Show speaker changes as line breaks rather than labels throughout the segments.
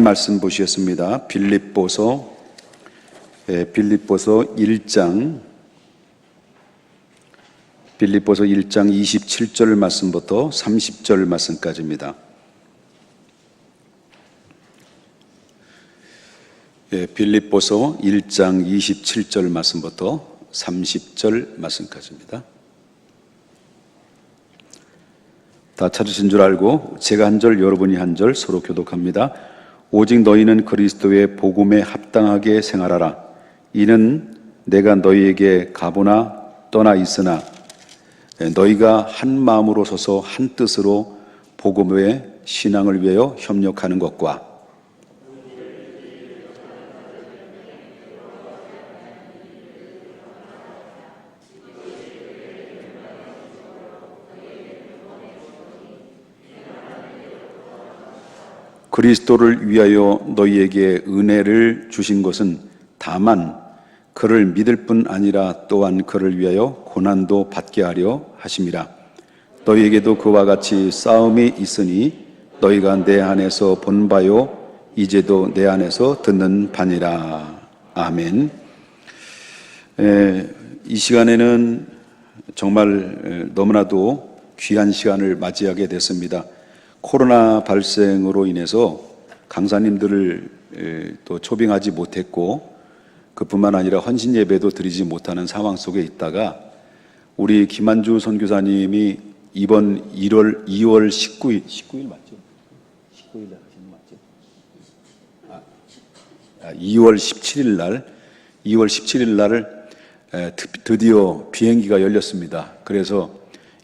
하나님 말씀 보시겠습니다. 빌립보서 1장 27절 말씀부터 30절 말씀까지입니다. 빌립보서 1장 27절 말씀부터 30절 말씀까지입니다. 다 찾으신 줄 알고 제가 한 절 여러분이 한 절 서로 교독합니다. 오직 너희는 그리스도의 복음에 합당하게 생활하라. 이는 내가 너희에게 가보나 떠나 있으나 너희가 한 마음으로 서서 한 뜻으로 복음의 신앙을 위하여 협력하는 것과 그리스도를 위하여 너희에게 은혜를 주신 것은 다만 그를 믿을 뿐 아니라 또한 그를 위하여 고난도 받게 하려 하심이라. 너희에게도 그와 같이 싸움이 있으니 너희가 내 안에서 본 바요 이제도 내 안에서 듣는 바니라. 아멘. 이 시간에는 정말 너무나도 귀한 시간을 맞이하게 됐습니다. 코로나 발생으로 인해서 강사님들을 또 초빙하지 못했고 그뿐만 아니라 헌신 예배도 드리지 못하는 상황 속에 있다가 우리 김한주 선교사님이 이번 2월 19일 맞죠? 19일 날 하시는 맞죠? 2월 17일 날 드디어 비행기가 열렸습니다. 그래서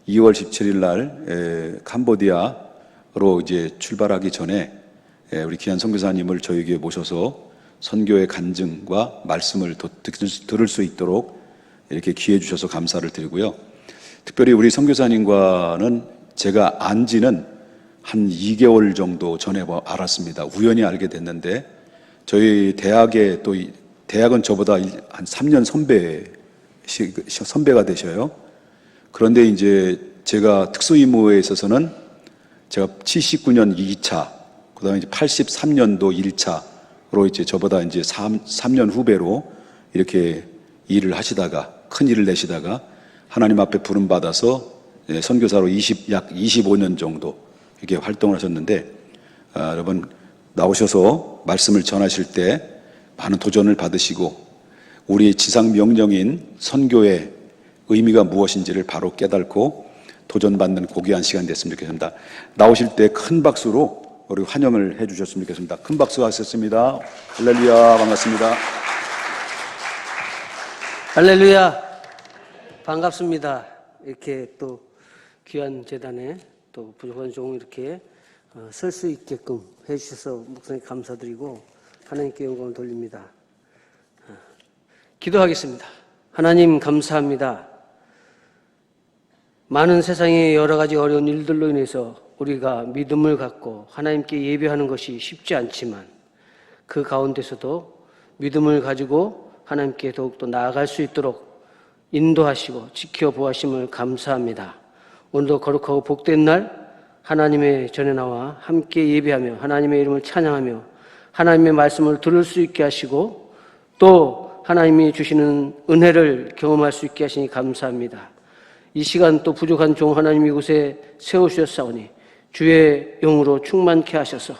2월 17일 날 캄보디아로 이제 출발하기 전에 우리 귀한 선교사님을 저에게 모셔서 선교의 간증과 말씀을 들을 수 있도록 이렇게 기회 주셔서 감사를 드리고요. 특별히 우리 선교사님과는 제가 안 지는 한 2개월 정도 전에 알았습니다. 우연히 알게 됐는데 저희 대학에 또 대학은 저보다 한 3년 선배가 되셔요. 그런데 이제 제가 특수임무에 있어서는 제가 79년 2차, 그 다음에 이제 83년도 1차로 이제 저보다 이제 3년 후배로 이렇게 일을 하시다가, 큰 일을 내시다가 하나님 앞에 부름받아서 선교사로 약 25년 정도 이렇게 활동을 하셨는데, 여러분, 나오셔서 말씀을 전하실 때 많은 도전을 받으시고, 우리 지상 명령인 선교의 의미가 무엇인지를 바로 깨닫고 도전받는 고귀한 시간 됐으면 좋겠습니다. 나오실 때 큰 박수로 우리 환영을 해주셨으면 좋겠습니다. 큰 박수 하셨습니다. 할렐루야, 반갑습니다.
할렐루야, 반갑습니다. 이렇게 또 귀한 재단에 또 부족한 종 이렇게 설 수 있게끔 해주셔서 목사님 감사드리고 하나님께 영광을 돌립니다. 기도하겠습니다. 하나님 감사합니다. 많은 세상의 여러 가지 어려운 일들로 인해서 우리가 믿음을 갖고 하나님께 예배하는 것이 쉽지 않지만 그 가운데서도 믿음을 가지고 하나님께 더욱더 나아갈 수 있도록 인도하시고 지켜보아심을 감사합니다. 오늘도 거룩하고 복된 날 하나님의 전에 나와 함께 예배하며 하나님의 이름을 찬양하며 하나님의 말씀을 들을 수 있게 하시고 또 하나님이 주시는 은혜를 경험할 수 있게 하시니 감사합니다. 이 시간 또 부족한 종 하나님 이곳에 세우셨사오니 주의 영으로 충만케 하셔서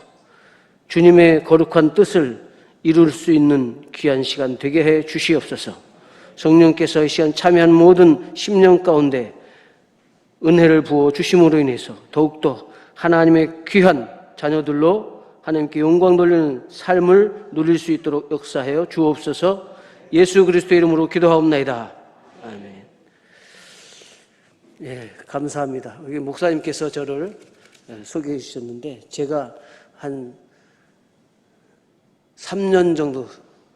주님의 거룩한 뜻을 이룰 수 있는 귀한 시간 되게 해 주시옵소서. 성령께서 이 시간 참여한 모든 심령 가운데 은혜를 부어 주심으로 인해서 더욱더 하나님의 귀한 자녀들로 하나님께 영광 돌리는 삶을 누릴 수 있도록 역사하여 주옵소서. 예수 그리스도의 이름으로 기도하옵나이다. 아멘. 예, 감사합니다. 여기 목사님께서 저를 소개해 주셨는데 제가 한 3년 정도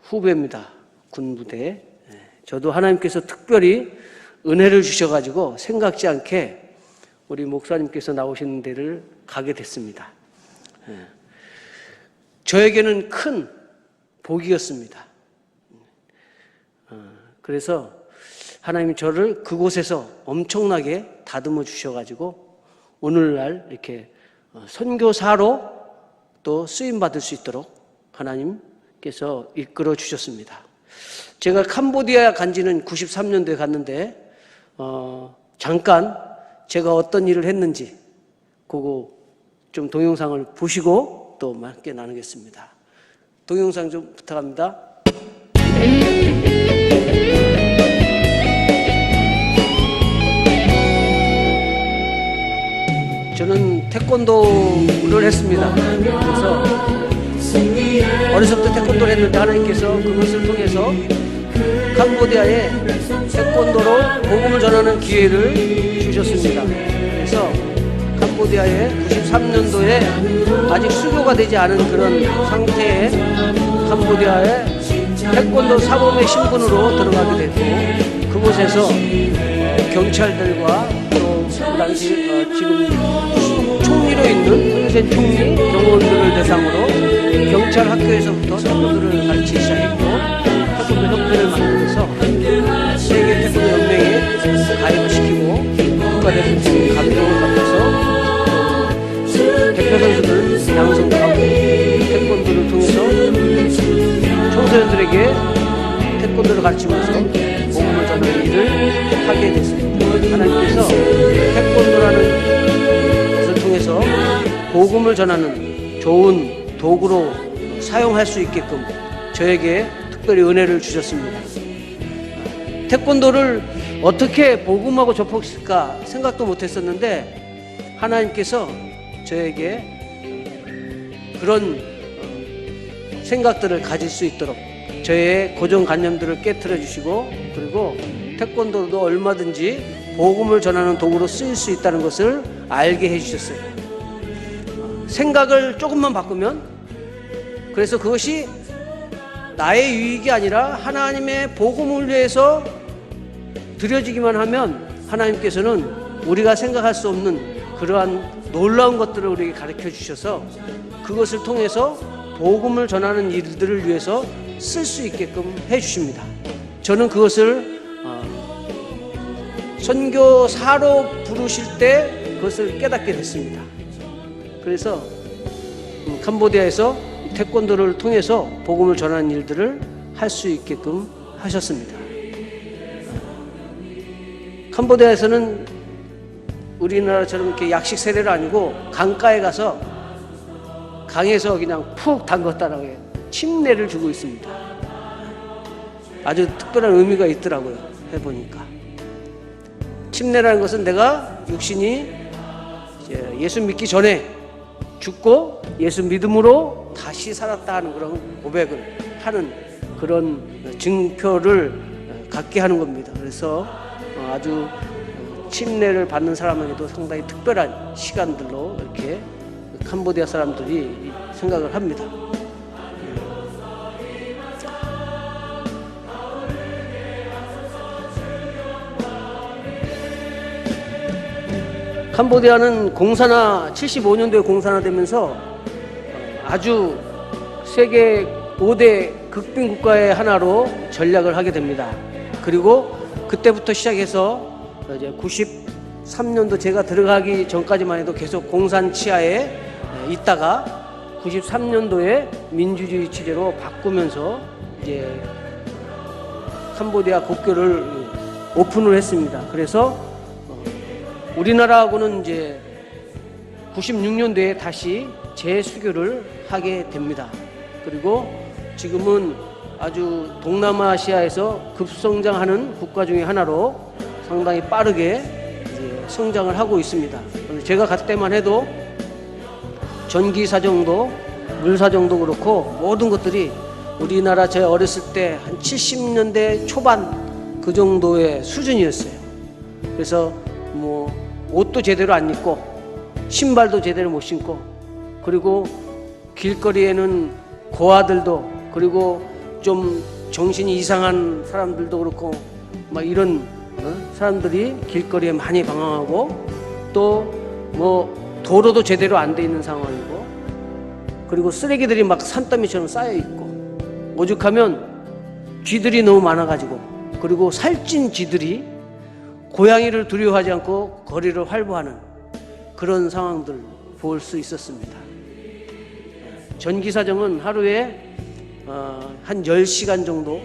후배입니다. 군부대. 저도 하나님께서 특별히 은혜를 주셔가지고 생각지 않게 우리 목사님께서 나오시는 데를 가게 됐습니다. 저에게는 큰 복이었습니다. 그래서 하나님이 저를 그곳에서 엄청나게 다듬어 주셔가지고 오늘날 이렇게 선교사로 또 쓰임받을 수 있도록 하나님께서 이끌어 주셨습니다. 제가 캄보디아 간 지는 93년도에 갔는데 잠깐 제가 어떤 일을 했는지 그거 좀 동영상을 보시고 또 함께 나누겠습니다. 동영상 좀 부탁합니다. 저는 태권도를 했습니다. 그래서 어렸을 때 태권도를 했는데 하나님께서 그것을 통해서 캄보디아에 태권도로 복음을 전하는 기회를 주셨습니다. 그래서 캄보디아에 93년도에 아직 수교가 되지 않은 그런 상태에 캄보디아에 태권도 사범의 신분으로 들어가게 됐고, 그곳에서 경찰들과 또 그 당시 지금 총리로 있는 훈센 총리 경호원들을 대상으로 경찰 학교에서부터 태권도를 가르치기 시작했고, 태권도 협회를 만들어서 세계 태권도 연맹에 가입을 시키고 국가대표팀 감독을 맡아서 대표 선수들 양성도 하고 태권도를 통해서 청소년들에게 태권도를 가르치면서 복음을 전하는 일을 하게 됐습니다. 하나님께서 태권도라는 것을 통해서 복음을 전하는 좋은 도구로 사용할 수 있게끔 저에게 특별히 은혜를 주셨습니다. 태권도를 어떻게 복음하고 접목시킬까 생각도 못했었는데 하나님께서 저에게 그런 생각들을 가질 수 있도록 저의 고정관념들을 깨트려 주시고, 그리고 태권도도 얼마든지 복음을 전하는 도구로 쓰일 수 있다는 것을 알게 해주셨어요. 생각을 조금만 바꾸면, 그래서 그것이 나의 유익이 아니라 하나님의 복음을 위해서 드려지기만 하면 하나님께서는 우리가 생각할 수 없는 그러한 놀라운 것들을 우리에게 가르쳐 주셔서 그것을 통해서 복음을 전하는 일들을 위해서 쓸 수 있게끔 해주십니다. 저는 그것을 선교사로 부르실 때 그것을 깨닫게 됐습니다. 그래서 캄보디아에서 태권도를 통해서 복음을 전하는 일들을 할 수 있게끔 하셨습니다. 캄보디아에서는 우리나라처럼 이렇게 약식 세례가 아니고 강가에 가서 강에서 그냥 푹 담궜다라고 해요. 침례를 주고 있습니다. 아주 특별한 의미가 있더라고요. 해보니까 침례라는 것은 내가 육신이 예수 믿기 전에 죽고 예수 믿음으로 다시 살았다 하는 그런 고백을 하는 그런 증표를 갖게 하는 겁니다. 그래서 아주 침례를 받는 사람에게도 상당히 특별한 시간들로 이렇게 캄보디아 사람들이 생각을 합니다. 캄보디아는 75년도에 공산화되면서 아주 세계 5대 극빈 국가의 하나로 전략을 하게 됩니다. 그리고 그때부터 시작해서 이제 93년도 제가 들어가기 전까지만 해도 계속 공산 치하에 있다가 93년도에 민주주의 체제로 바꾸면서 이제 캄보디아 국교를 오픈을 했습니다. 그래서 우리나라하고는 이제 96년도에 다시 재수교를 하게 됩니다. 그리고 지금은 아주 동남아시아에서 급성장하는 국가 중에 하나로 상당히 빠르게 이제 성장을 하고 있습니다. 제가 갔을 때만 해도 전기 사정도 물 사정도 그렇고 모든 것들이 우리나라 제가 어렸을 때 한 70년대 초반 그 정도의 수준이었어요. 그래서 뭐 옷도 제대로 안 입고 신발도 제대로 못 신고, 그리고 길거리에는 고아들도, 그리고 좀 정신이 이상한 사람들도 그렇고 막 이런 사람들이 길거리에 많이 방황하고, 또 뭐 도로도 제대로 안 돼 있는 상황이고, 그리고 쓰레기들이 막 산더미처럼 쌓여 있고, 오죽하면 쥐들이 너무 많아가지고, 그리고 살찐 쥐들이 고양이를 두려워하지 않고 거리를 활보하는 그런 상황들 볼 수 있었습니다. 전기사정은 하루에 한 10시간 정도,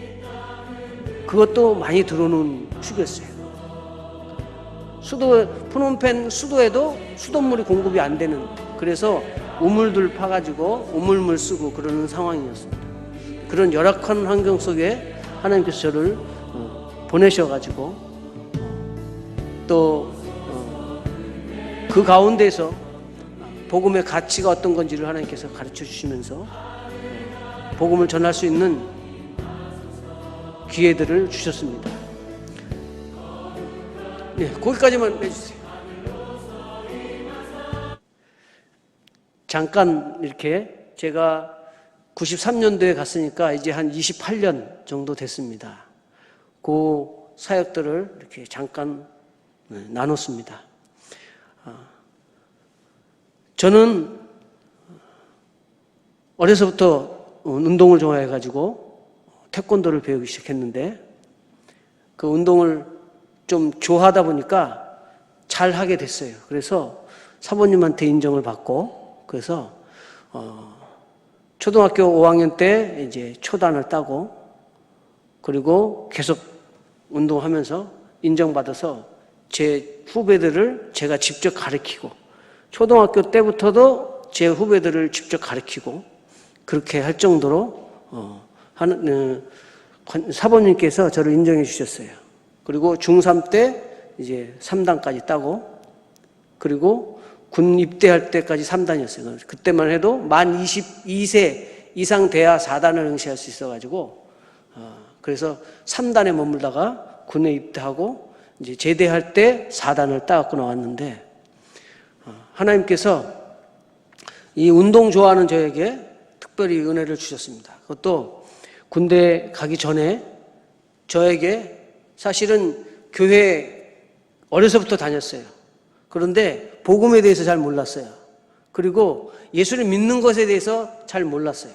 그것도 많이 들어오는 축이었어요. 프놈펜 수도에도 수돗물이 공급이 안 되는, 그래서 우물들 파가지고 우물물 쓰고 그러는 상황이었습니다. 그런 열악한 환경 속에 하나님께서 저를 보내셔가지고 또 그 가운데서 복음의 가치가 어떤 건지를 하나님께서 가르쳐 주시면서 복음을 전할 수 있는 기회들을 주셨습니다. 네, 거기까지만 해주세요. 잠깐 이렇게 제가 93년도에 갔으니까 이제 한 28년 정도 됐습니다. 그 사역들을 이렇게 잠깐 나눴습니다. 저는 어려서부터 운동을 좋아해가지고 태권도를 배우기 시작했는데, 그 운동을 좀 좋아하다 보니까 잘 하게 됐어요. 그래서 사모님한테 인정을 받고, 그래서 초등학교 5학년 때 이제 초단을 따고, 그리고 계속 운동하면서 인정받아서 제 후배들을 제가 직접 가르치고, 초등학교 때부터도 제 후배들을 직접 가르치고, 그렇게 할 정도로 사모님께서 저를 인정해 주셨어요. 그리고 중3 때 이제 3단까지 따고, 그리고 군 입대할 때까지 3단이었어요. 그때만 해도 만 22세 이상 돼야 4단을 응시할 수 있어가지고, 그래서 3단에 머물다가 군에 입대하고 이제 제대할 때 4단을 따갖고 나왔는데, 하나님께서 이 운동 좋아하는 저에게 특별히 은혜를 주셨습니다. 그것도 군대 가기 전에 저에게, 사실은 교회 어려서부터 다녔어요. 그런데 복음에 대해서 잘 몰랐어요. 그리고 예수를 믿는 것에 대해서 잘 몰랐어요.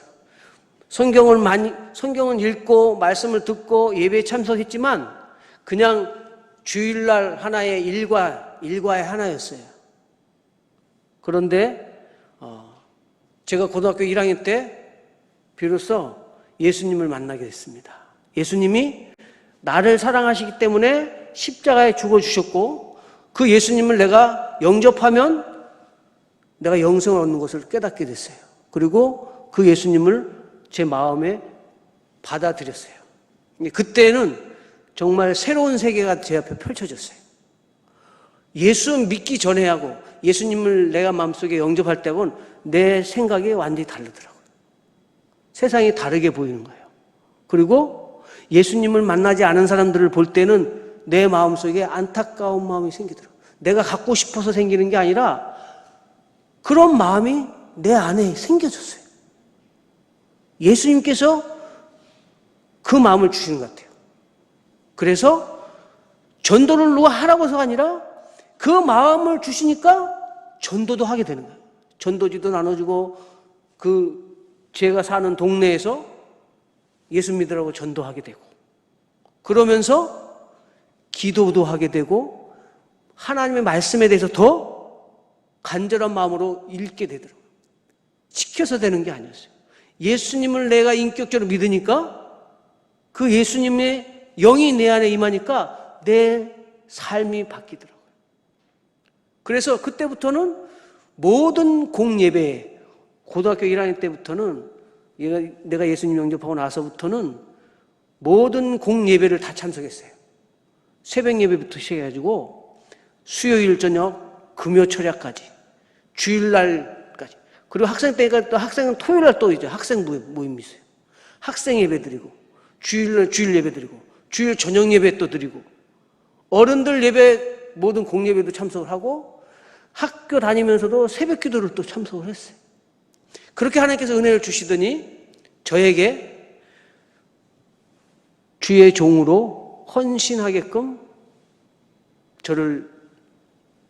성경은 읽고 말씀을 듣고 예배에 참석했지만 그냥 주일날 하나의 일과의 하나였어요. 그런데 제가 고등학교 1학년 때 비로소 예수님을 만나게 됐습니다. 예수님이 나를 사랑하시기 때문에 십자가에 죽어주셨고, 그 예수님을 내가 영접하면 내가 영생을 얻는 것을 깨닫게 됐어요. 그리고 그 예수님을 제 마음에 받아들였어요. 그때는 정말 새로운 세계가 제 앞에 펼쳐졌어요. 예수 믿기 전에 하고 예수님을 내가 마음속에 영접할 때하고는 내 생각이 완전히 다르더라고요. 세상이 다르게 보이는 거예요. 그리고 예수님을 만나지 않은 사람들을 볼 때는 내 마음속에 안타까운 마음이 생기더라고요. 내가 갖고 싶어서 생기는 게 아니라 그런 마음이 내 안에 생겨졌어요. 예수님께서 그 마음을 주시는 것 같아요. 그래서 전도를 누가 하라고 해서가 아니라 그 마음을 주시니까 전도도 하게 되는 거예요. 전도지도 나눠주고, 제가 사는 동네에서 예수 믿으라고 전도하게 되고, 그러면서 기도도 하게 되고, 하나님의 말씀에 대해서 더 간절한 마음으로 읽게 되더라고요. 시켜서 되는 게 아니었어요. 예수님을 내가 인격적으로 믿으니까 그 예수님의 영이 내 안에 임하니까 내 삶이 바뀌더라고요. 그래서 그때부터는 모든 공예배, 고등학교 1학년 때부터는 내가 예수님 영접하고 나서부터는 모든 공예배를 다 참석했어요. 새벽 예배부터 시작해가지고 수요일 저녁, 금요 철야까지, 주일날까지. 그리고 학생 때가 또 학생은 토요일날 또 이제 학생 모임이 있어요. 학생 예배 드리고, 주일날 주일 예배 드리고, 주일 저녁 예배 또 드리고, 어른들 예배 모든 공예배도 참석을 하고, 학교 다니면서도 새벽 기도를 또 참석을 했어요. 그렇게 하나님께서 은혜를 주시더니 저에게 주의 종으로 헌신하게끔 저를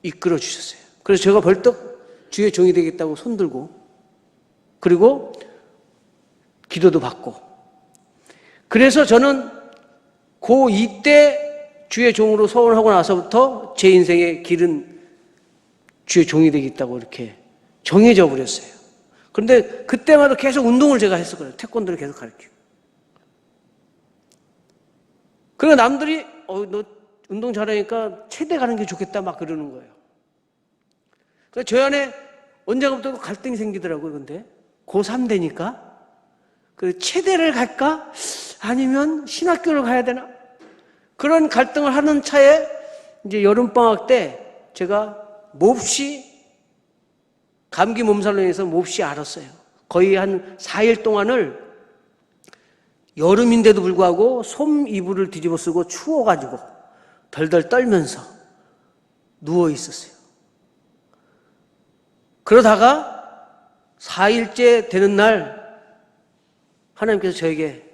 이끌어 주셨어요. 그래서 제가 벌떡 주의 종이 되겠다고 손들고, 그리고 기도도 받고, 그래서 저는 고2 때 주의 종으로 서원하고 나서부터 제 인생의 길은 주의 종이 되겠다고 이렇게 정해져 버렸어요. 그런데 그때마다 계속 운동을 제가 했었거든요. 태권도를 계속 가르치고. 그리고 남들이 너 운동 잘하니까 체대 가는 게 좋겠다 막 그러는 거예요. 그래서 저 안에 언제부터 갈등이 생기더라고요. 근데 고3 되니까 그 체대를 갈까? 아니면 신학교를 가야 되나? 그런 갈등을 하는 차에 이제 여름방학 때 제가 몹시 감기 몸살로 인해서 몹시 앓았어요. 거의 한 4일 동안을 여름인데도 불구하고 솜 이불을 뒤집어 쓰고 추워가지고 덜덜 떨면서 누워 있었어요. 그러다가 4일째 되는 날 하나님께서 저에게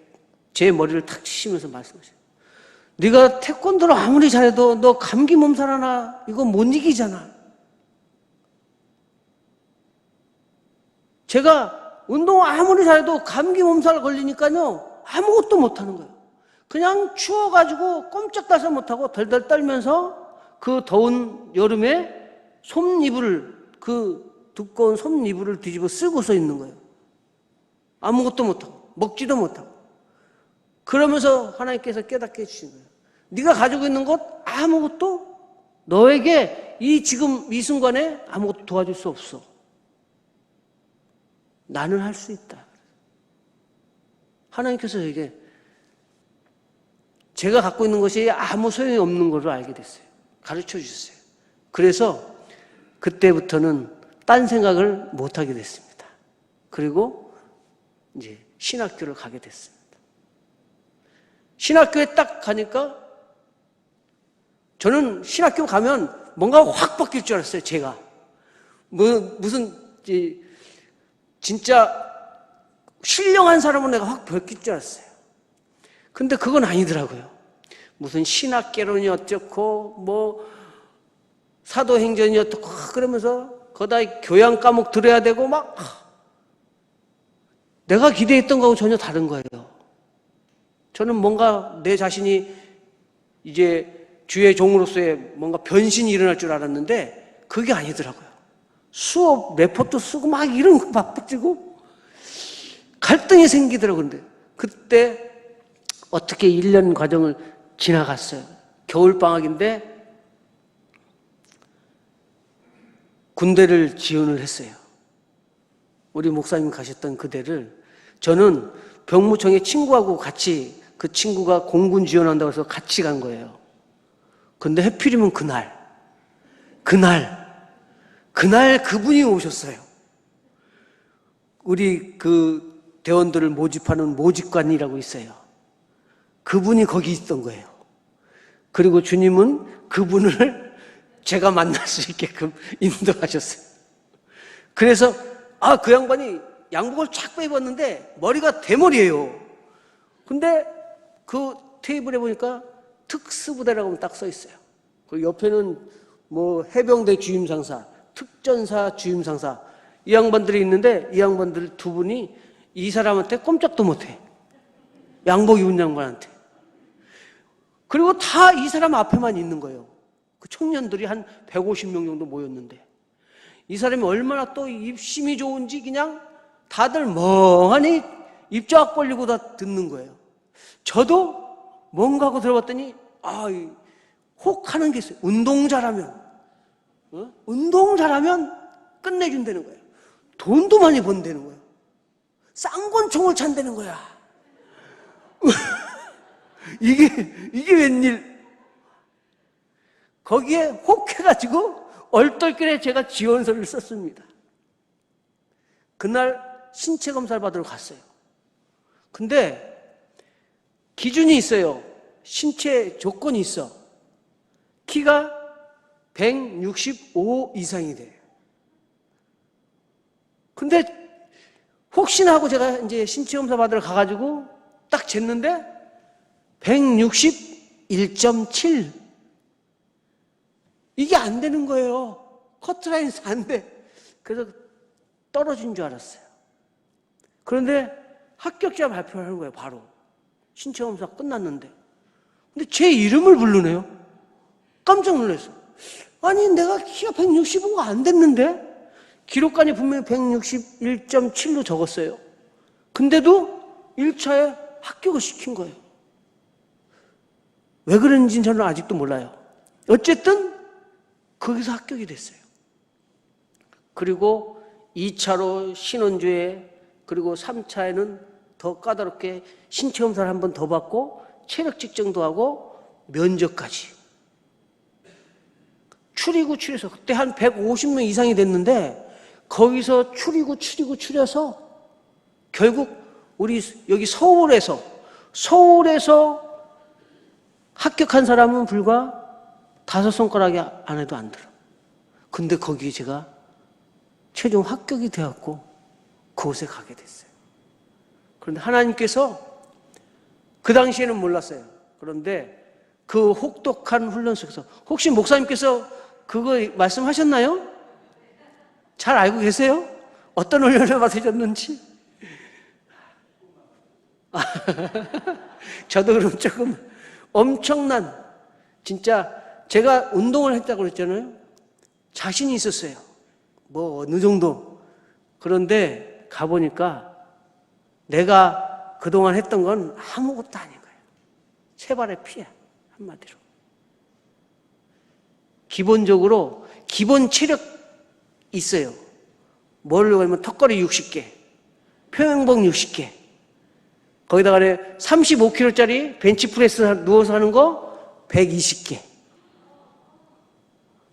제 머리를 탁 치시면서 말씀하셔요. 네가 태권도를 아무리 잘해도 너 감기 몸살 하나 이거 못 이기잖아. 제가 운동 아무리 잘해도 감기 몸살 걸리니까요 아무것도 못하는 거예요. 그냥 추워가지고 꼼짝달싹 못하고 덜덜 떨면서 그 더운 여름에 솜이불을 그 두꺼운 솜이불을 뒤집어 쓰고서 있는 거예요. 아무것도 못하고 먹지도 못하고. 그러면서 하나님께서 깨닫게 해주신 거예요. 네가 가지고 있는 것 아무것도 너에게 지금 이 순간에 아무것도 도와줄 수 없어. 나는 할 수 있다. 하나님께서 저에게 제가 갖고 있는 것이 아무 소용이 없는 것을 알게 됐어요. 가르쳐 주셨어요. 그래서 그때부터는 딴 생각을 못하게 됐습니다. 그리고 이제 신학교를 가게 됐습니다. 신학교에 딱 가니까 저는 신학교 가면 뭔가 확 바뀔 줄 알았어요. 제가 무슨 진짜 신령한 사람은 내가 확 바뀔 줄 알았어요. 근데 그건 아니더라고요. 무슨 신학개론이 어쩌고 뭐 사도행전이 어떻고 그러면서 거다 교양 과목 들어야 되고 막 내가 기대했던 거하고 전혀 다른 거예요. 저는 뭔가 내 자신이 이제 주의 종으로서의 뭔가 변신이 일어날 줄 알았는데 그게 아니더라고요. 수업 레포트 쓰고 막 이런 거 바쁘지고 갈등이 생기더라고요. 근데 그때 어떻게 1년 과정을 지나갔어요. 겨울방학인데 군대를 지원을 했어요. 우리 목사님 가셨던 그대를 저는 병무청에 친구하고 같이 그 친구가 공군 지원한다고 해서 같이 간 거예요. 근데 하필이면 그날 그분이 오셨어요. 우리 그 대원들을 모집하는 모집관이라고 있어요. 그분이 거기 있던 거예요. 그리고 주님은 그분을 제가 만날 수 있게끔 인도하셨어요. 그래서 그 양반이 양복을 쫙 빼입었는데 머리가 대머리예요. 근데 그 테이블에 보니까 특수부대라고 딱 써 있어요. 그 옆에는 뭐 해병대 주임상사, 특전사 주임상사 이 양반들이 있는데 이 양반들 두 분이 이 사람한테 꼼짝도 못해. 양복 입은 양반한테. 그리고 다 이 사람 앞에만 있는 거예요. 그 청년들이 한 150명 정도 모였는데 이 사람이 얼마나 또 입심이 좋은지 그냥 다들 멍하니 입자락 벌리고 다 듣는 거예요. 저도 뭔가 하고 들어봤더니 혹 하는 게 있어요. 운동 잘하면 끝내준다는 거예요. 돈도 많이 번다는 거예요. 쌍권총을 찬다는 거야. 이게 웬일? 거기에 혹해가지고 얼떨결에 제가 지원서를 썼습니다. 그날 신체 검사를 받으러 갔어요. 근데 기준이 있어요. 신체 조건이 있어. 키가 165 이상이 돼. 근데 혹시나 하고 제가 이제 신체 검사 받으러 가가지고 딱 쟀는데 161.7. 이게 안 되는 거예요. 커트라인에서 안 돼. 그래서 떨어진 줄 알았어요. 그런데 합격자 발표를 하는 거예요, 바로. 신체 검사 끝났는데. 근데 제 이름을 부르네요. 깜짝 놀랐어요. 아니, 내가 키가 165가 안 됐는데? 기록관이 분명히 161.7로 적었어요. 근데도 1차에 합격을 시킨 거예요. 왜 그런지는 저는 아직도 몰라요. 어쨌든 거기서 합격이 됐어요. 그리고 2차로 신원주에, 그리고 3차에는 더 까다롭게 신체검사를 한 번 더 받고 체력 측정도 하고 면접까지. 추려서 그때 한 150명 이상이 됐는데 거기서 추려서 결국 우리 여기 서울에서 합격한 사람은 불과 5손가락이 안에도 안 들어. 근데 거기에 제가 최종 합격이 되었고 그곳에 가게 됐어요. 그런데 하나님께서 그 당시에는 몰랐어요. 그런데 그 혹독한 훈련 속에서, 혹시 목사님께서 그거 말씀하셨나요? 잘 알고 계세요? 어떤 훈련을 받으셨는지? 저도 그럼 조금 엄청난, 진짜 제가 운동을 했다고 그랬잖아요. 자신이 있었어요. 뭐 어느 정도. 그런데 가보니까 내가 그동안 했던 건 아무것도 아닌 거예요. 세발의 피야, 한마디로. 기본적으로 기본 체력 있어요. 뭘로 하면 턱걸이 60개, 평행봉 60개, 거기다가 35kg짜리 벤치프레스 누워서 하는 거 120개.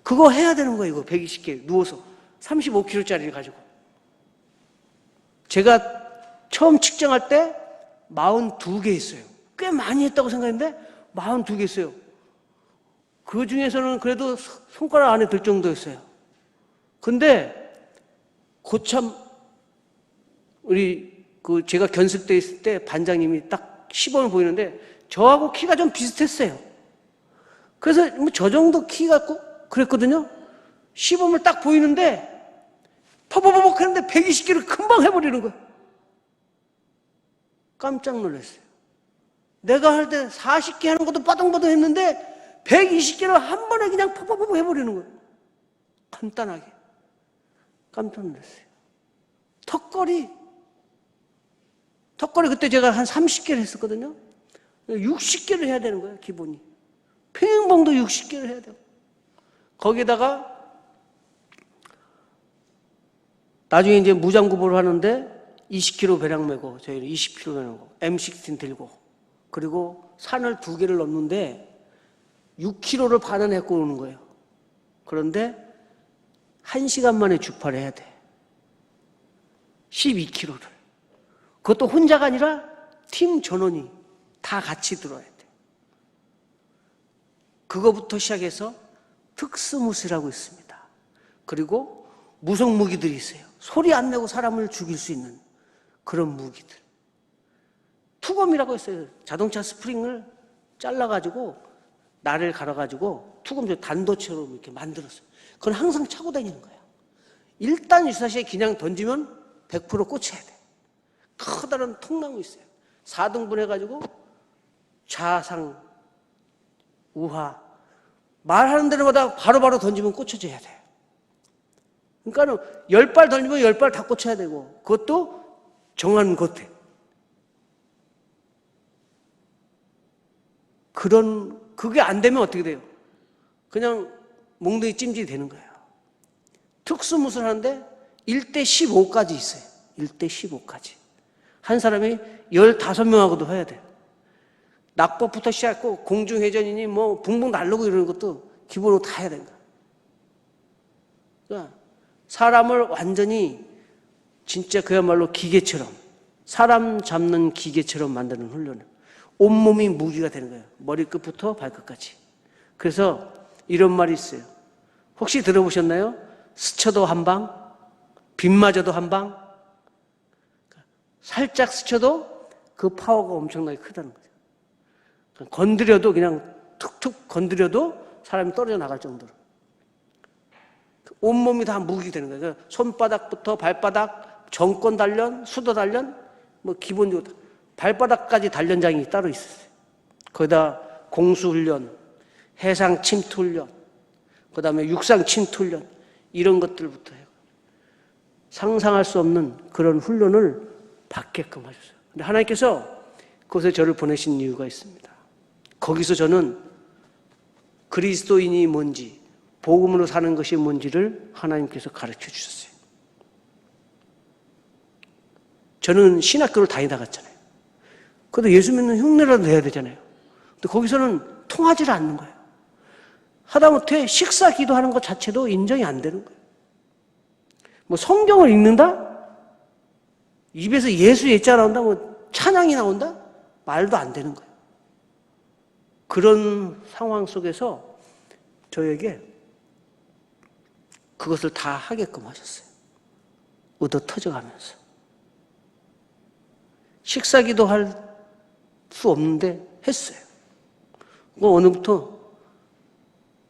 그거 해야 되는 거예요. 이거 120개 누워서 35kg짜리를 가지고. 제가 처음 측정할 때 42개 했어요. 꽤 많이 했다고 생각했는데 42개 했어요. 그 중에서는 그래도 손가락 안에 들 정도였어요. 근데 고참 우리 제가 견습대 있을 때 반장님이 딱 시범을 보이는데 저하고 키가 좀 비슷했어요. 그래서 뭐 저 정도 키 갖고 그랬거든요. 시범을 딱 보이는데 퍼버버벅 했는데 120개를 금방 해버리는 거예요. 깜짝 놀랐어요. 내가 할 때 40개 하는 것도 빠둥빠둥 했는데 120개를 한 번에 그냥 퍼버버벅 해버리는 거예요. 간단하게. 깜짝 놀랐어요. 턱걸이 그때 제가 한 30개를 했었거든요. 60개를 해야 되는 거예요, 기본이. 평행봉도 60개를 해야 돼요. 거기다가 나중에 이제 무장구보를 하는데 20kg 배낭 메고, 저희는 20kg 메고, M16 들고, 그리고 산을 2개를 넘는데 6km를 반환했고 오는 거예요. 그런데 1시간 만에 주파를 해야 돼. 12km를. 그것도 혼자가 아니라 팀 전원이 다 같이 들어야 돼. 그거부터 시작해서 특수무술이라고 있습니다. 그리고 무성 무기들이 있어요. 소리 안 내고 사람을 죽일 수 있는 그런 무기들. 투검이라고 있어요. 자동차 스프링을 잘라가지고 날을 갈아가지고 투검 단도체로 이렇게 만들었어요. 그건 항상 차고 다니는 거예요. 일단 유사시에 그냥 던지면 100% 꽂혀야 돼. 커다란 통나무 있어요. 4등분 해가지고 좌상, 우하, 말하는 데마다 바로바로 던지면 꽂혀져야 돼. 그러니까 10발 던지면 10발 다 꽂혀야 되고, 그것도 정한 곳에. 그게 안 되면 어떻게 돼요? 그냥 몽둥이 찜질이 되는 거예요. 특수무술 하는데 1대 15까지 있어요. 1대 15까지. 한 사람이 15명하고도 해야 돼요. 낙법부터 시작하고 공중회전이니 뭐 붕붕 날르고 이러는 것도 기본으로 다 해야 된다. 그러니까 사람을 완전히 진짜 그야말로 기계처럼, 사람 잡는 기계처럼 만드는 훈련을. 온몸이 무기가 되는 거예요. 머리끝부터 발끝까지. 그래서 이런 말이 있어요. 혹시 들어보셨나요? 스쳐도 한 방, 빗 맞아도 한 방. 살짝 스쳐도 그 파워가 엄청나게 크다는 거죠. 건드려도 그냥 툭툭 건드려도 사람이 떨어져 나갈 정도로. 온몸이 다 무기 되는 거예요. 손바닥부터 발바닥, 정권 단련, 수도 단련, 뭐 기본적으로 발바닥까지 단련장이 따로 있었어요. 거기다 공수훈련, 해상 침투훈련, 그 다음에 육상 침투훈련, 이런 것들부터 해요. 상상할 수 없는 그런 훈련을 받게끔 하셨어요. 근데 하나님께서 그곳에 저를 보내신 이유가 있습니다. 거기서 저는 그리스도인이 뭔지, 복음으로 사는 것이 뭔지를 하나님께서 가르쳐 주셨어요. 저는 신학교를 다니다 갔잖아요. 그래도 예수 믿는 흉내라도 내야 되잖아요. 근데 거기서는 통하지를 않는 거예요. 하다못해 식사 기도하는 것 자체도 인정이 안 되는 거예요. 뭐 성경을 읽는다? 입에서 예수 예자 나온다? 뭐 찬양이 나온다? 말도 안 되는 거예요. 그런 상황 속에서 저에게 그것을 다 하게끔 하셨어요. 얻어 터져가면서. 식사 기도할 수 없는데 했어요. 어느부터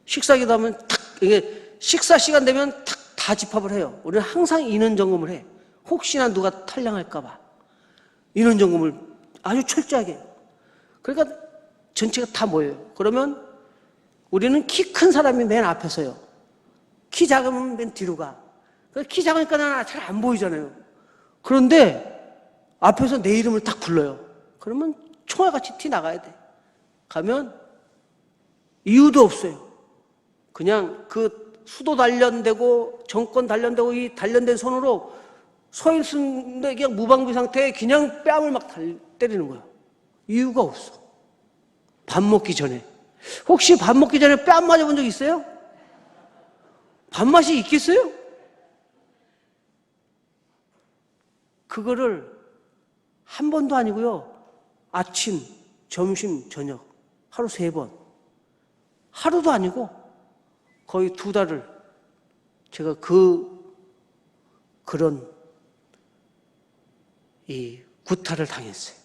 식사 기도하면 탁, 이게 식사 시간 되면 탁 다 집합을 해요. 우리는 항상 인원 점검을 해. 혹시나 누가 탈량할까봐. 인원 점검을 아주 철저하게 해요. 그러니까 전체가 다 모여요. 그러면 우리는 키 큰 사람이 맨 앞에 서요. 키 작으면 맨 뒤로 가. 키 작으니까 잘 안 보이잖아요. 그런데 앞에서 내 이름을 딱 불러요. 그러면 총알같이 티 나가야 돼. 가면 이유도 없어요. 그냥 그 수도 단련되고 정권 단련되고 이 단련된 손으로 서 있는데 그냥 무방비 상태에 그냥 뺨을 막 때리는 거예요. 이유가 없어. 밥 먹기 전에. 혹시 밥 먹기 전에 뺨 맞아본 적 있어요? 밥맛이 있겠어요? 그거를 한 번도 아니고요. 아침, 점심, 저녁 하루 3번. 하루도 아니고 거의 2달을 제가 그런 이 구타를 당했어요.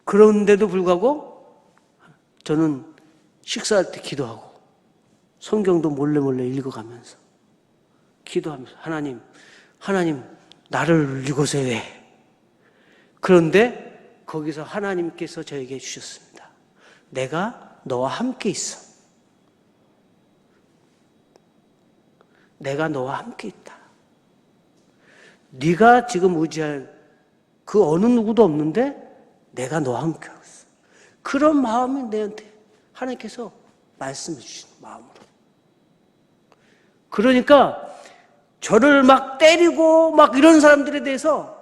그런데도 불구하고 저는 식사할 때 기도하고 성경도 몰래 읽어가면서 기도하면서 하나님 나를 이곳에 왜? 그런데 거기서 하나님께서 저에게 주셨습니다. 내가 너와 함께 있어. 내가 너와 함께 있다. 네가 지금 의지할 그 어느 누구도 없는데 내가 너와 함께 하고 있어. 그런 마음이 내한테 하나님께서 말씀해 주시는 마음으로. 그러니까 저를 막 때리고 막 이런 사람들에 대해서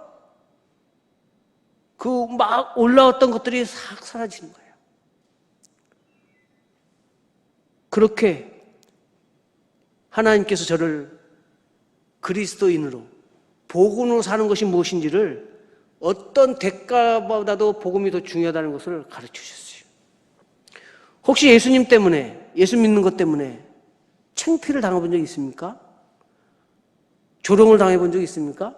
그 막 올라왔던 것들이 싹 사라지는 거예요. 그렇게 하나님께서 저를 그리스도인으로 복음으로 사는 것이 무엇인지를 어떤 대가보다도 복음이 더 중요하다는 것을 가르쳐 주셨어요. 혹시 예수님 때문에, 예수 믿는 것 때문에 창피를 당해본 적 있습니까? 조롱을 당해본 적 있습니까?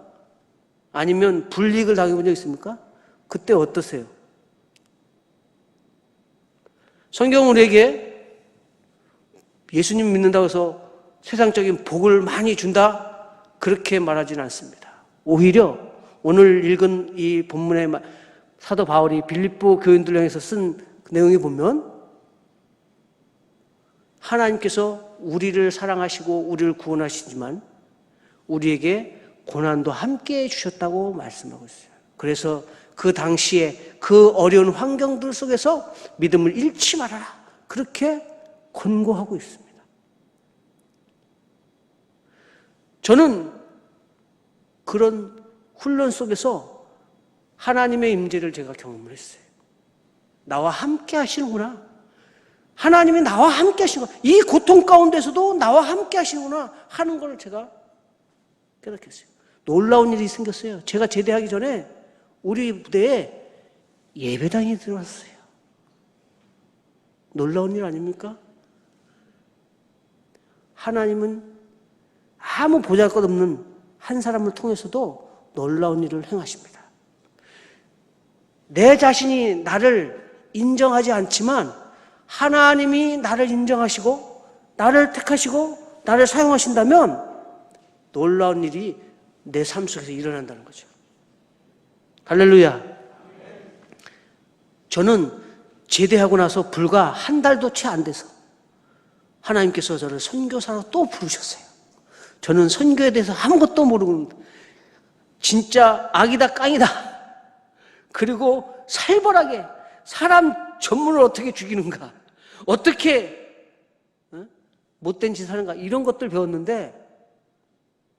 아니면 불이익을 당해본 적 있습니까? 그때 어떠세요? 성경은 우리에게 예수님 믿는다고 해서 세상적인 복을 많이 준다? 그렇게 말하지는 않습니다. 오히려 오늘 읽은 이 본문의 사도 바울이 빌립보 교인들 향해서 쓴 내용에 보면 하나님께서 우리를 사랑하시고 우리를 구원하시지만 우리에게 고난도 함께 해주셨다고 말씀하고 있어요. 그래서 그 당시에 그 어려운 환경들 속에서 믿음을 잃지 말아라. 그렇게 권고하고 있습니다. 저는 그런 훈련 속에서 하나님의 임재를 제가 경험을 했어요. 나와 함께 하시는구나. 하나님이 나와 함께 하시는구나. 이 고통 가운데서도 나와 함께 하시는구나 하는 걸 제가 깨닫겠어요. 놀라운 일이 생겼어요. 제가 제대하기 전에 우리 무대에 예배당이 들어왔어요. 놀라운 일 아닙니까? 하나님은 아무 보잘것없는 한 사람을 통해서도 놀라운 일을 행하십니다. 내 자신이 나를 인정하지 않지만 하나님이 나를 인정하시고 나를 택하시고 나를 사용하신다면 놀라운 일이 내 삶 속에서 일어난다는 거죠. 할렐루야. 저는 제대하고 나서 불과 한 달도 채 안 돼서 하나님께서 저를 선교사로 또 부르셨어요. 저는 선교에 대해서 아무것도 모르고 진짜 악이다 깡이다. 그리고 살벌하게 사람 전문을 어떻게 죽이는가, 어떻게 못된 짓 하는가, 이런 것들 배웠는데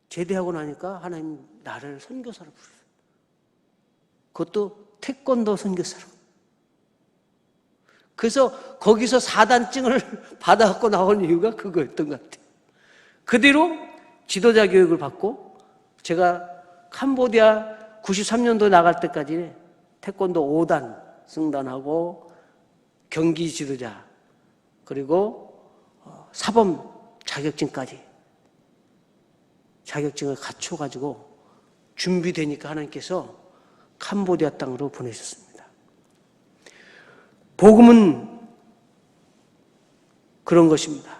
제대하고 나니까 하나님 나를 선교사로 부르셨어요. 그것도 태권도 선교사로. 그래서 거기서 사단증을 받아갖고 나온 이유가 그거였던 것 같아요. 그대로 지도자 교육을 받고 제가 캄보디아 93년도에 나갈 때까지 태권도 5단 승단하고 경기 지도자 그리고 사범 자격증까지 자격증을 갖춰가지고 준비되니까 하나님께서 캄보디아 땅으로 보내셨습니다. 복음은 그런 것입니다.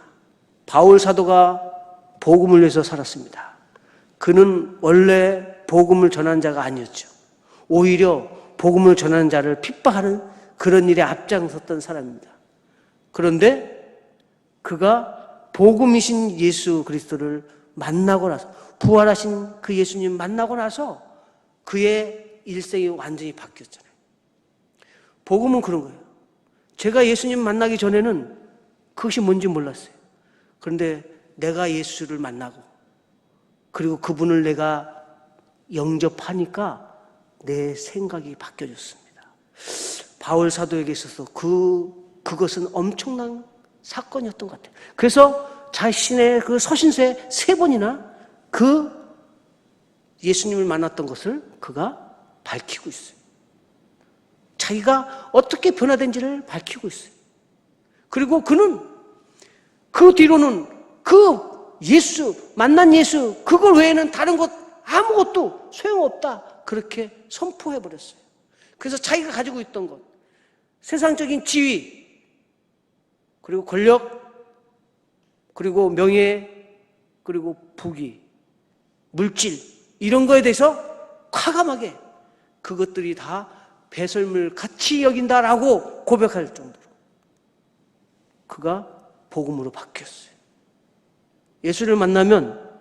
바울 사도가 복음을 위해서 살았습니다. 그는 원래 복음을 전하는 자가 아니었죠. 오히려 복음을 전하는 자를 핍박하는 그런 일에 앞장섰던 사람입니다. 그런데 그가 복음이신 예수 그리스도를 만나고 나서, 부활하신 그 예수님 만나고 나서 그의 일생이 완전히 바뀌었잖아요. 복음은 그런 거예요. 제가 예수님 만나기 전에는 그것이 뭔지 몰랐어요. 그런데 내가 예수를 만나고 그리고 그분을 내가 영접하니까 내 생각이 바뀌어졌습니다. 바울 사도에게 있어서 그것은 엄청난 사건이었던 것 같아요. 그래서 자신의 그 서신서에 3번이나 그 예수님을 만났던 것을 그가 밝히고 있어요. 자기가 어떻게 변화된지를 밝히고 있어요. 그리고 그는 그 뒤로는 그 만난 예수, 그걸 외에는 다른 것 아무것도 소용없다, 그렇게 선포해버렸어요. 그래서 자기가 가지고 있던 것, 세상적인 지위, 그리고 권력, 그리고 명예, 그리고 부귀, 물질, 이런 거에 대해서 과감하게 그것들이 다 배설물 같이 여긴다라고 고백할 정도로 그가 복음으로 바뀌었어요. 예수를 만나면,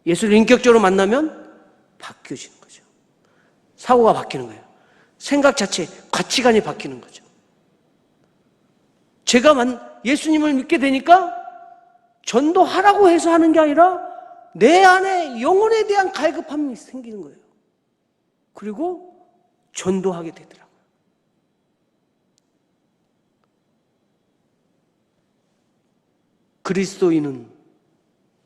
예수를 인격적으로 만나면 바뀌어지는 거죠. 사고가 바뀌는 거예요. 생각 자체, 가치관이 바뀌는 거죠. 제가 예수님을 믿게 되니까 전도하라고 해서 하는 게 아니라 내 안에 영혼에 대한 갈급함이 생기는 거예요. 그리고 전도하게 되더라고요. 그리스도인은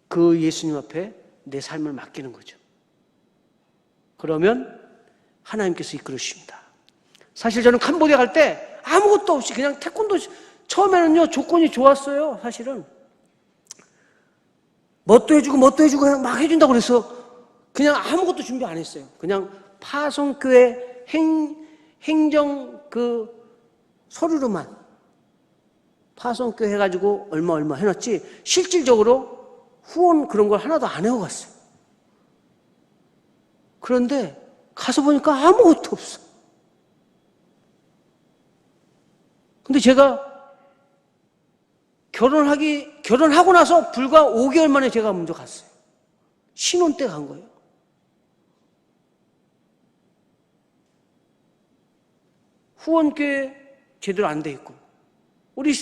그 예수님 앞에 내 삶을 맡기는 거죠. 그러면 하나님께서 이끌으십니다. 사실 저는 캄보디아 갈 때 아무것도 없이 그냥 태권도, 처음에는요 조건이 좋았어요. 사실은 뭣도 해주고 그냥 막 해준다고 그래서 그냥 아무것도 준비 안 했어요. 그냥 파송교회 행정 그 서류로만 파송교회 해가지고 얼마 해놨지, 실질적으로 후원 그런 걸 하나도 안 해오갔어요. 그런데 가서 보니까 아무것도 없어. 근데 제가 결혼하고 나서 불과 5개월 만에 제가 먼저 갔어요. 신혼 때 간 거예요. 후원교회 제대로 안 돼 있고, 우리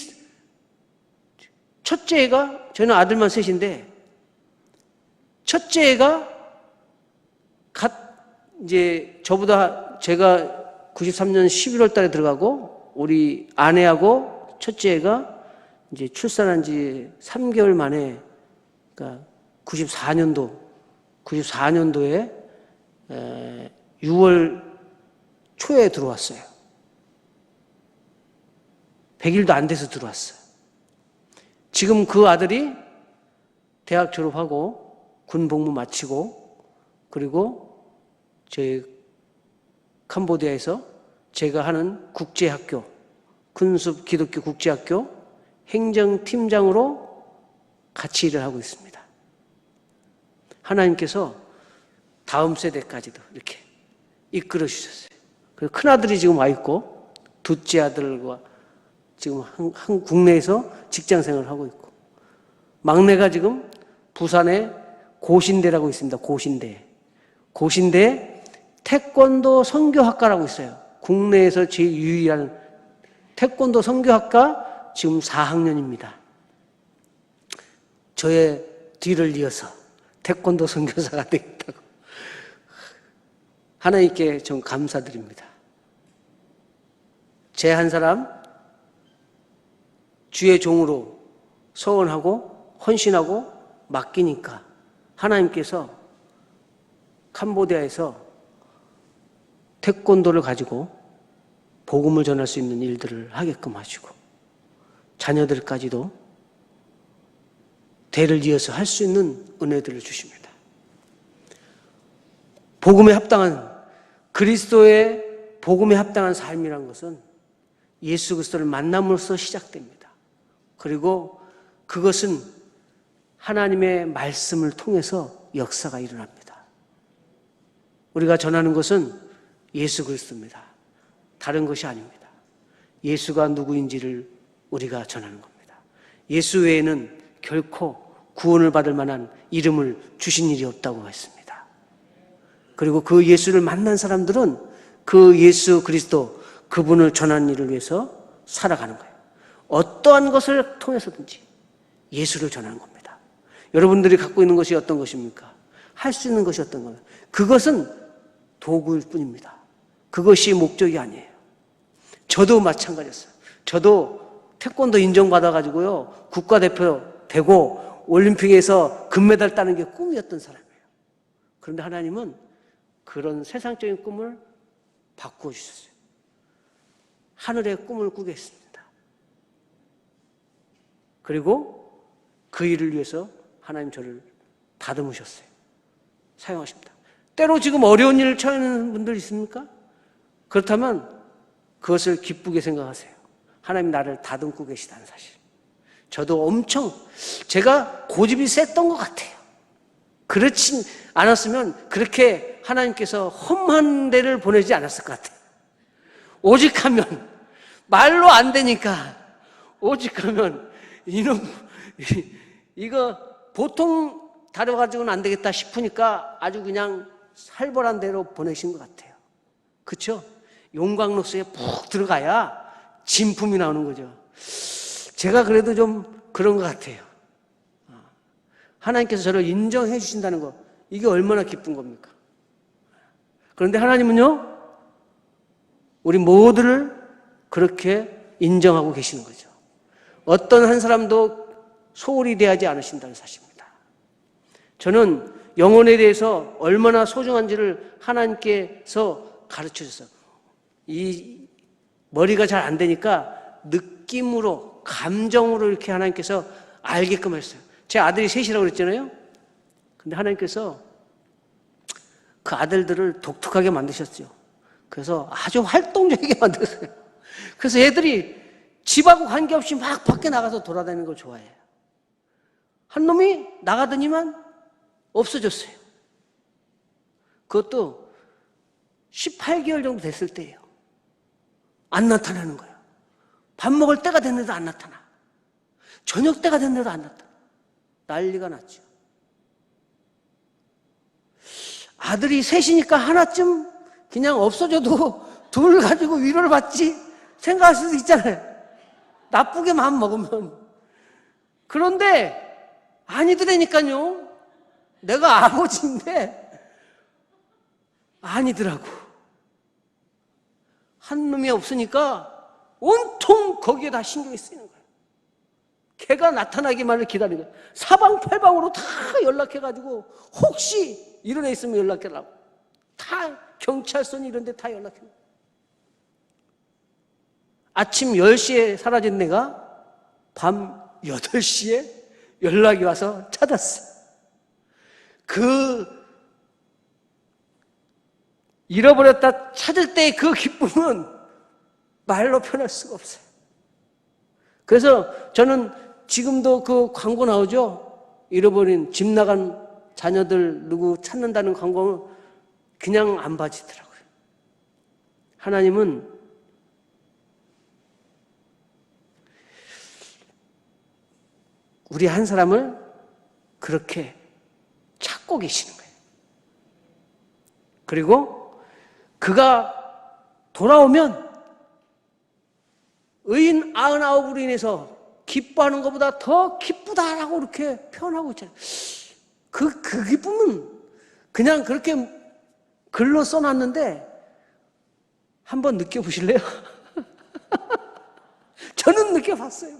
첫째 애가, 저는 아들만 셋인데, 첫째 애가 이제 저보다, 제가 93년 11월 달에 들어가고 우리 아내하고 첫째 애가 이제 출산한 지 3개월 만에, 그러니까 94년도에 6월 초에 들어왔어요. 100일도 안 돼서 들어왔어요. 지금 그 아들이 대학 졸업하고 군 복무 마치고, 그리고 저희 캄보디아에서 제가 하는 국제학교, 군습 기독교 국제학교 행정팀장으로 같이 일을 하고 있습니다. 하나님께서 다음 세대까지도 이렇게 이끌어 주셨어요. 그리고 큰아들이 지금 와 있고, 둘째 아들과 지금 국내에서 직장 생활을 하고 있고, 막내가 지금 부산의 고신대라고 있습니다. 고신대 태권도 선교학과라고 있어요. 국내에서 제일 유일한 태권도 선교학과 지금 4학년입니다. 저의 뒤를 이어서 태권도 선교사가 되겠다고. 하나님께 좀 감사드립니다. 제 한 사람 주의 종으로 서원하고 헌신하고 맡기니까 하나님께서 캄보디아에서 태권도를 가지고 복음을 전할 수 있는 일들을 하게끔 하시고 자녀들까지도 대를 이어서 할 수 있는 은혜들을 주십니다. 복음에 합당한 그리스도의 복음에 합당한 삶이란 것은 예수 그리스도를 만남으로써 시작됩니다. 그리고 그것은 하나님의 말씀을 통해서 역사가 일어납니다. 우리가 전하는 것은 예수 그리스도입니다. 다른 것이 아닙니다. 예수가 누구인지를 우리가 전하는 겁니다. 예수 외에는 결코 구원을 받을 만한 이름을 주신 일이 없다고 했습니다. 그리고 그 예수를 만난 사람들은 그 예수 그리스도 그분을 전하는 일을 위해서 살아가는 거예요. 어떠한 것을 통해서든지 예수를 전하는 겁니다. 여러분들이 갖고 있는 것이 어떤 것입니까? 할 수 있는 것이 어떤 거예요? 그것은 도구일 뿐입니다. 그것이 목적이 아니에요. 저도 마찬가지였어요. 저도 태권도 인정받아가지고요, 국가대표 되고 올림픽에서 금메달 따는 게 꿈이었던 사람이에요. 그런데 하나님은 그런 세상적인 꿈을 바꾸어 주셨어요. 하늘의 꿈을 꾸게 했습니다. 그리고 그 일을 위해서 하나님 저를 다듬으셨어요. 사용하십니다. 때로 지금 어려운 일을 처하는 분들 있습니까? 그렇다면 그것을 기쁘게 생각하세요. 하나님 나를 다듬고 계시다는 사실. 저도 엄청 제가 고집이 셌던 것 같아요. 그렇진 않았으면 그렇게 하나님께서 험한 데를 보내지 않았을 것 같아요. 오직하면 말로 안 되니까 오직하면 이놈 이거 보통 다뤄가지고는 안 되겠다 싶으니까 아주 그냥 살벌한 데로 보내신 것 같아요. 그렇죠? 용광로스에 푹 들어가야 진품이 나오는 거죠. 제가 그래도 좀 그런 것 같아요. 하나님께서 저를 인정해 주신다는 거, 이게 얼마나 기쁜 겁니까? 그런데 하나님은요, 우리 모두를 그렇게 인정하고 계시는 거죠. 어떤 한 사람도 소홀히 대하지 않으신다는 사실입니다. 저는 영혼에 대해서 얼마나 소중한지를 하나님께서 가르쳐 줬어요. 이 머리가 잘 안 되니까 느낌으로, 감정으로 이렇게 하나님께서 알게끔 했어요. 제 아들이 셋이라고 그랬잖아요. 근데 하나님께서 그 아들들을 독특하게 만드셨죠. 그래서 아주 활동적이게 만들었어요. 그래서 애들이 집하고 관계없이 막 밖에 나가서 돌아다니는 걸 좋아해요. 한 놈이 나가더니만 없어졌어요. 그것도 18개월 정도 됐을 때예요. 안 나타나는 거예요. 밥 먹을 때가 됐는데도 안 나타나. 저녁 때가 됐는데도 안 나타나. 난리가 났죠. 아들이 셋이니까 하나쯤 그냥 없어져도 둘 가지고 위로를 받지 생각할 수도 있잖아요. 나쁘게 마음 먹으면. 그런데 아니더라니까요. 내가 아버지인데 아니더라고. 한 놈이 없으니까 온통 거기에 다 신경이 쓰이는 거예요. 걔가 나타나기만을 기다리는 거예요. 사방팔방으로 다 연락해가지고 혹시 이런 애 있으면 연락해라고. 다 경찰서니 이런 데 다 연락해. 아침 10시에 사라진 애가 밤 8시에 연락이 와서 찾았어요. 그 잃어버렸다 찾을 때의 그 기쁨은 말로 표현할 수가 없어요. 그래서 저는 지금도 그 광고 나오죠? 잃어버린 집 나간 자녀들 누구 찾는다는 광고는 그냥 안 봐지더라고요. 하나님은 우리 한 사람을 그렇게 찾고 계시는 거예요. 그리고 그가 돌아오면 의인 99으로 인해서 기뻐하는 것보다 더 기쁘다라고 이렇게 표현하고 있잖아요. 그 기쁨은 그냥 그렇게 글로 써놨는데 한번 느껴보실래요? 저는 느껴봤어요.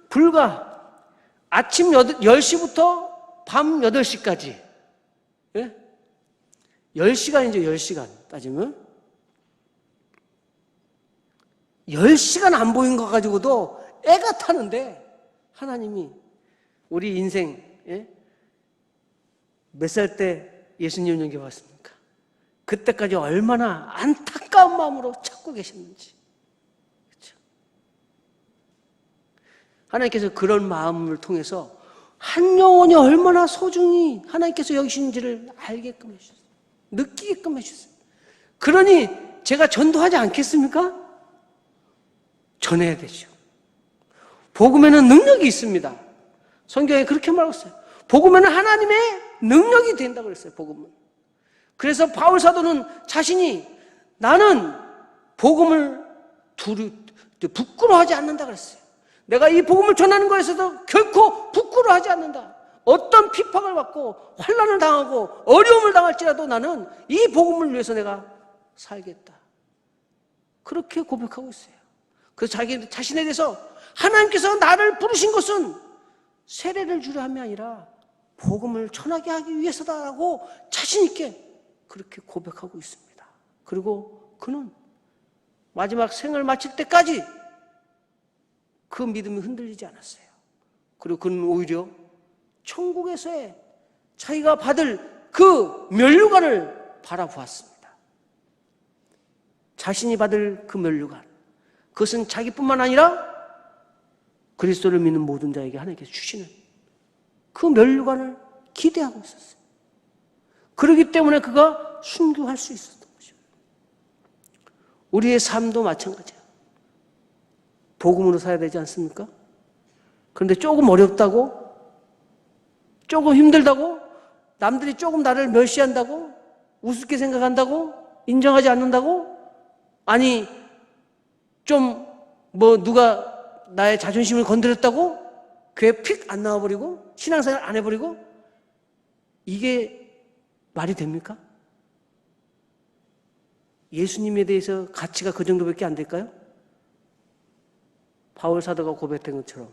불과 아침 10시부터 밤 8시까지 10시간이죠. 10시간 따지면 10시간 안 보인 거 가지고도 애가 타는데 하나님이 우리 인생 몇 살 때 예수님 영계 봤습니까? 그때까지 얼마나 안타까운 마음으로 찾고 계셨는지. 그렇죠? 하나님께서 그런 마음을 통해서 한 영혼이 얼마나 소중히 하나님께서 여기신지를 알게끔 해주셨어요. 느끼게끔 해주셨어요. 그러니 제가 전도하지 않겠습니까? 전해야 되죠. 복음에는 능력이 있습니다. 성경에 그렇게 말하고 있어요. 복음에는 하나님의 능력이 된다고 그랬어요. 복음은. 그래서 바울 사도는 자신이 나는 복음을 부끄러워하지 않는다 그랬어요. 내가 이 복음을 전하는 것에서도 결코 부끄러워하지 않는다. 어떤 핍박을 받고 환난을 당하고 어려움을 당할지라도 나는 이 복음을 위해서 내가 살겠다. 그렇게 고백하고 있어요. 그래서 자기 자신에 대해서 하나님께서 나를 부르신 것은 세례를 주려 함이 아니라 복음을 전하게 하기 위해서다라고 자신 있게 그렇게 고백하고 있습니다. 그리고 그는 마지막 생을 마칠 때까지 그 믿음이 흔들리지 않았어요. 그리고 그는 오히려 천국에서의 자기가 받을 그 면류관을 바라보았습니다. 자신이 받을 그 면류관, 그것은 자기뿐만 아니라 그리스도를 믿는 모든 자에게 하나님께서 주시는 그 면류관을 기대하고 있었어요. 그렇기 때문에 그가 순교할 수 있었던 거죠. 우리의 삶도 마찬가지예요. 복음으로 살아야 되지 않습니까? 그런데 조금 어렵다고, 조금 힘들다고, 남들이 조금 나를 멸시한다고, 우습게 생각한다고, 인정하지 않는다고, 아니 누가 나의 자존심을 건드렸다고 교회 픽 안 나와버리고 신앙생활 안 해버리고, 이게 말이 됩니까? 예수님에 대해서 가치가 그 정도밖에 안 될까요? 바울 사도가 고백한 것처럼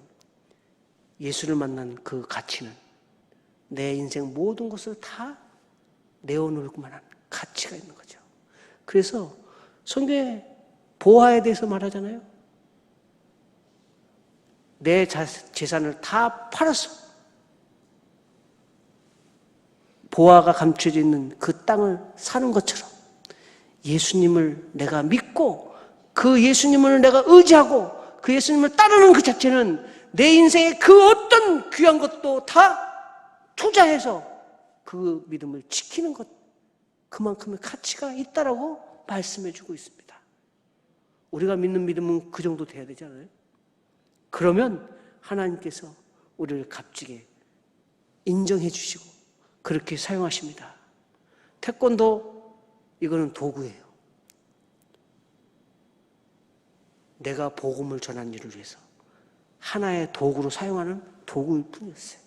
예수를 만난 그 가치는 내 인생 모든 것을 다 내어놓을 만한 가치가 있는 거죠. 그래서 성경에 보화에 대해서 말하잖아요. 내 재산을 다 팔아서 보화가 감춰져 있는 그 땅을 사는 것처럼 예수님을 내가 믿고 그 예수님을 내가 의지하고 그 예수님을 따르는 그 자체는 내 인생의 그 어떤 귀한 것도 다 투자해서 그 믿음을 지키는 것, 그만큼의 가치가 있다라고 말씀해 주고 있습니다. 우리가 믿는 믿음은 그 정도 돼야 되잖아요. 그러면 하나님께서 우리를 값지게 인정해 주시고 그렇게 사용하십니다. 태권도, 이거는 도구예요. 내가 복음을 전하는 일을 위해서 하나의 도구로 사용하는 도구일 뿐이었어요.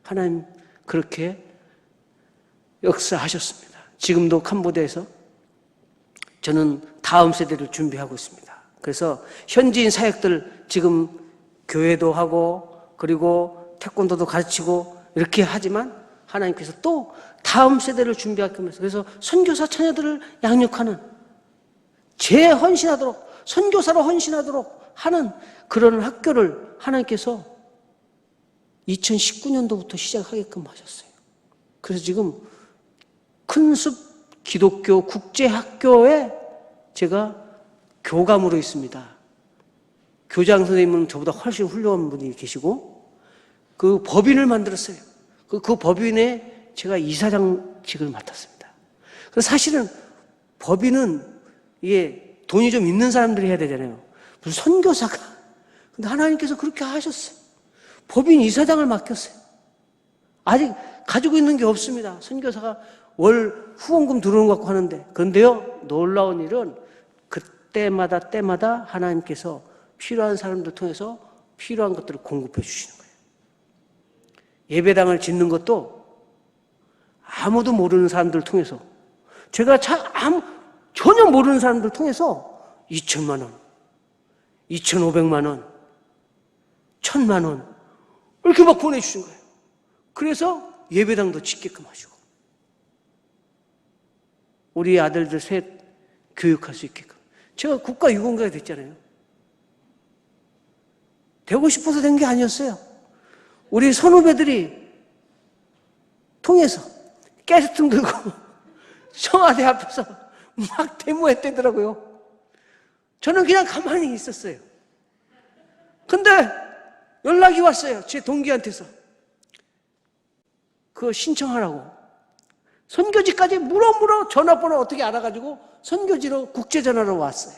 하나님 그렇게 역사하셨습니다. 지금도 캄보디아에서 저는 다음 세대를 준비하고 있습니다. 그래서 현지인 사역들 지금 교회도 하고 그리고 태권도도 가르치고 이렇게 하지만 하나님께서 또 다음 세대를 준비하기 위해서, 그래서 선교사 처녀들을 양육하는, 재헌신하도록, 선교사로 헌신하도록 하는 그런 학교를 하나님께서 2019년도부터 시작하게끔 하셨어요. 그래서 지금 큰숲 기독교 국제학교에 제가 교감으로 있습니다. 교장 선생님은 저보다 훨씬 훌륭한 분이 계시고 그 법인을 만들었어요. 그 법인에 제가 이사장직을 맡았습니다. 그래서 사실은 법인은 이게 돈이 좀 있는 사람들이 해야 되잖아요. 무슨 선교사가. 근데 하나님께서 그렇게 하셨어요. 법인 이사장을 맡겼어요. 아직 가지고 있는 게 없습니다. 선교사가 월 후원금 들어오는 것 같고 하는데. 그런데요, 놀라운 일은 때마다 하나님께서 필요한 사람들 통해서 필요한 것들을 공급해 주시는 거예요. 예배당을 짓는 것도 아무도 모르는 사람들을 통해서, 제가 전혀 모르는 사람들을 통해서 2천만 원, 2,500만 원, 1,000만 원 이렇게 막 보내주신 거예요. 그래서 예배당도 짓게끔 하시고 우리 아들들 셋 교육할 수 있게끔. 제가 국가유공자가 됐잖아요. 되고 싶어서 된 게 아니었어요. 우리 선후배들이 통해서 가스통 들고 청와대 앞에서 막 데모했대더라고요. 저는 그냥 가만히 있었어요. 근데 연락이 왔어요. 제 동기한테서. 그거 신청하라고. 선교지까지 물어 전화번호 어떻게 알아가지고 선교지로 국제전화로 왔어요.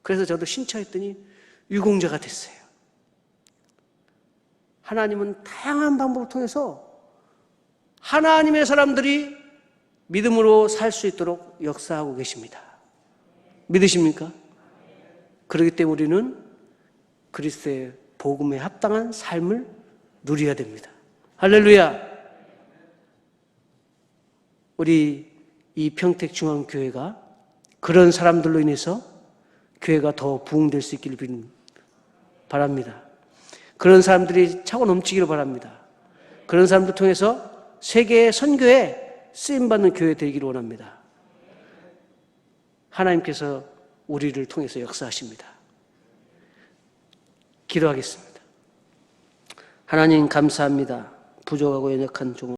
그래서 저도 신청했더니 유공자가 됐어요. 하나님은 다양한 방법을 통해서 하나님의 사람들이 믿음으로 살 수 있도록 역사하고 계십니다. 믿으십니까? 그렇기 때문에 우리는 그리스도의 복음에 합당한 삶을 누려야 됩니다. 할렐루야! 우리 이 평택중앙교회가 그런 사람들로 인해서 교회가 더 부흥될 수 있기를 바랍니다. 그런 사람들이 차고 넘치기를 바랍니다. 그런 사람들 통해서 세계의 선교에 쓰임받는 교회 되기를 원합니다. 하나님께서 우리를 통해서 역사하십니다. 기도하겠습니다. 하나님 감사합니다. 부족하고 연약한 종을